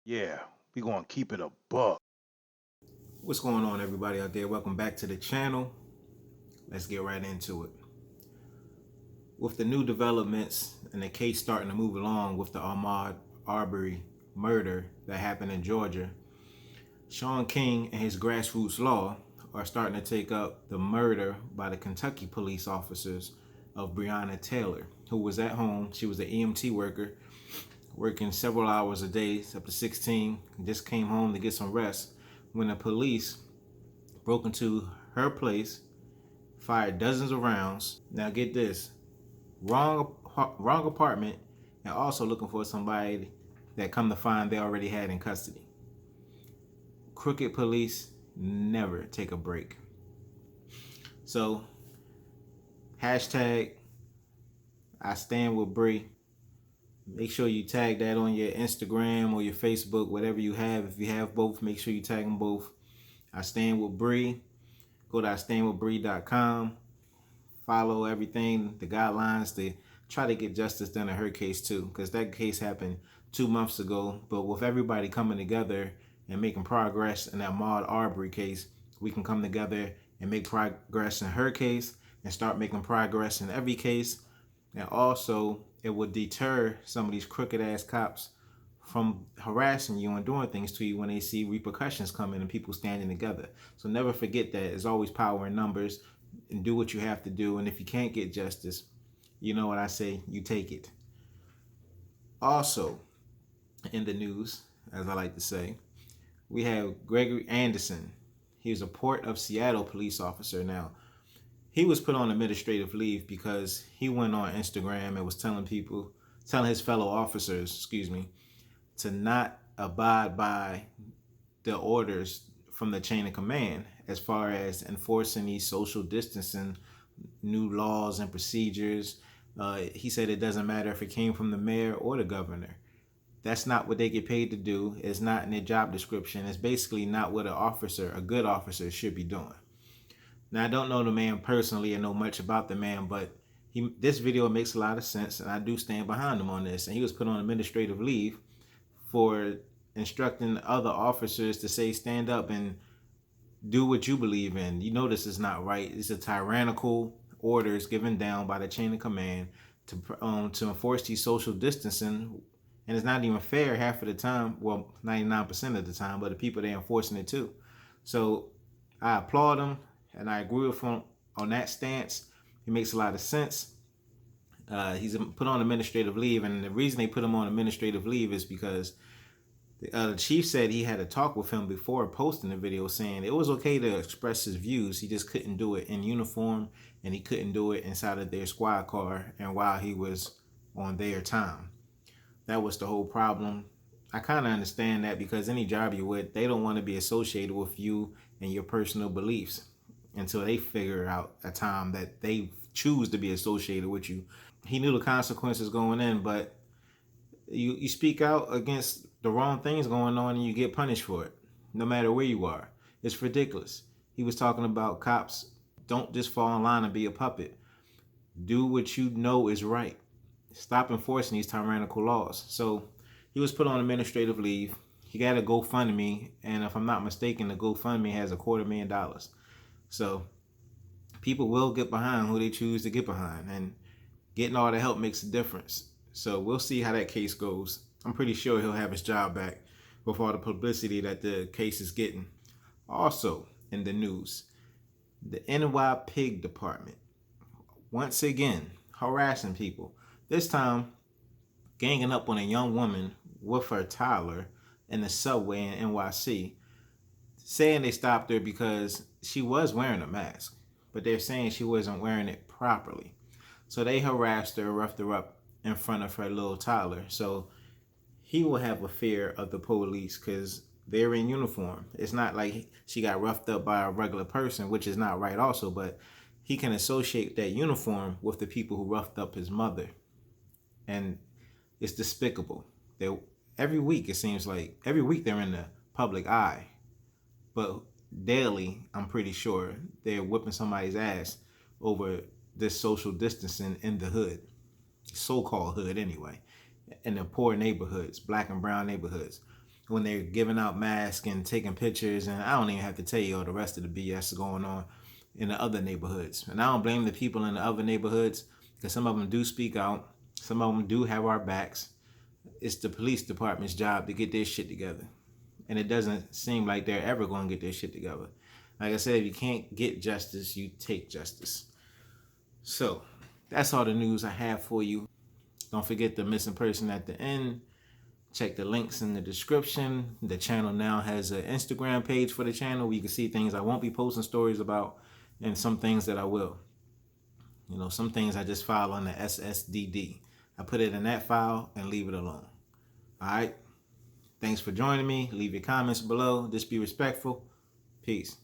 Yeah, we gonna keep it a buck. What's going on, everybody out there? Welcome back to the channel. Let's get right into it. With the new developments and the case starting to move along with the Ahmaud Arbery murder that happened in Georgia, Sean King and his grassroots law are starting to take up the murder by the Kentucky police officers of Breonna Taylor, who was at home. She was an EMT worker, working several hours a day, up to 16, just came home to get some rest when the police broke into her place, fired dozens of rounds. Now get this, wrong apartment, and also looking for somebody that come to find they already had in custody. Crooked police never take a break. So hashtag I stand with Bree. Make sure you tag that on your Instagram or your Facebook, whatever you have. If you have both, make sure you tag them both. I stand with Bree. Go to istandwithbree.com. Follow everything, the guidelines, to try to get justice done in her case too, because that case happened 2 months ago. But with everybody coming together and making progress in that Ahmaud Arbery case, we can come together and make progress in her case and start making progress in every case. And also, it would deter some of these crooked ass cops from harassing you and doing things to you when they see repercussions coming and people standing together. So never forget that there's always power in numbers, and do what you have to do. And if you can't get justice, you know what I say, you take it. Also, in the news, as I like to say, we have Gregory Anderson. He was a Port of Seattle police officer. Now, he was put on administrative leave because he went on Instagram and was telling his fellow officers, to not abide by the orders from the chain of command as far as enforcing these social distancing new laws and procedures. He said it doesn't matter if it came from the mayor or the governor. That's not what they get paid to do. It's not in their job description. It's basically not what a good officer should be doing. Now, I don't know the man personally and know much about the man, but this video makes a lot of sense, and I do stand behind him on this. And he was put on administrative leave for instructing other officers to say, stand up and do what you believe in. You know this is not right. It's a tyrannical orders given down by the chain of command to enforce these social distancing, and it's not even fair half of the time. Well, 99% of the time, but the people they're enforcing it too. So I applaud him, and I agree with him on that stance. He makes a lot of sense. He's put on administrative leave, and the reason they put him on administrative leave is because the chief said he had a talk with him before posting the video, saying it was okay to express his views. He just couldn't do it in uniform, and he couldn't do it inside of their squad car and while he was on their time. That was the whole problem. I kind of understand that, because any job you're with, they don't want to be associated with you and your personal beliefs until they figure out a time that they choose to be associated with you. He knew the consequences going in, but you speak out against the wrong things going on and you get punished for it, no matter where you are. It's ridiculous. He was talking about cops don't just fall in line and be a puppet. Do what you know is right. Stop enforcing these tyrannical laws. So he was put on administrative leave. He got a GoFundMe, and if I'm not mistaken, the GoFundMe has $250,000. So people will get behind who they choose to get behind, and getting all the help makes a difference. So we'll see how that case goes. I'm pretty sure he'll have his job back with all the publicity that the case is getting. Also in the news, the Nypid department, once again, harassing people. This time, ganging up on a young woman with her toddler in the subway in NYC, saying they stopped her because she was wearing a mask, but they're saying she wasn't wearing it properly. So they harassed her, roughed her up in front of her little toddler. So he will have a fear of the police because they're in uniform. It's not like she got roughed up by a regular person, which is not right also, but he can associate that uniform with the people who roughed up his mother. And it's despicable. They every week, it seems like every week they're in the public eye, but daily, I'm pretty sure they're whipping somebody's ass over this social distancing in the hood, so-called hood anyway, in the poor neighborhoods, black and brown neighborhoods. when they're giving out masks and taking pictures, and I don't even have to tell you all the rest of the BS going on in the other neighborhoods. And I don't blame the people in the other neighborhoods, because some of them do speak out, some of them do have our backs. It's the police department's job to get their shit together, and it doesn't seem like they're ever going to get their shit together. Like I said, if you can't get justice, you take justice. So that's all the news I have for you. Don't forget the missing person at the end. Check the links in the description. The channel now has an Instagram page for the channel where you can see things I won't be posting stories about, and some things that I will. You know, some things I just file on the SSDD. I put it in that file and leave it alone. All right. Thanks for joining me. Leave your comments below. Just be respectful. Peace.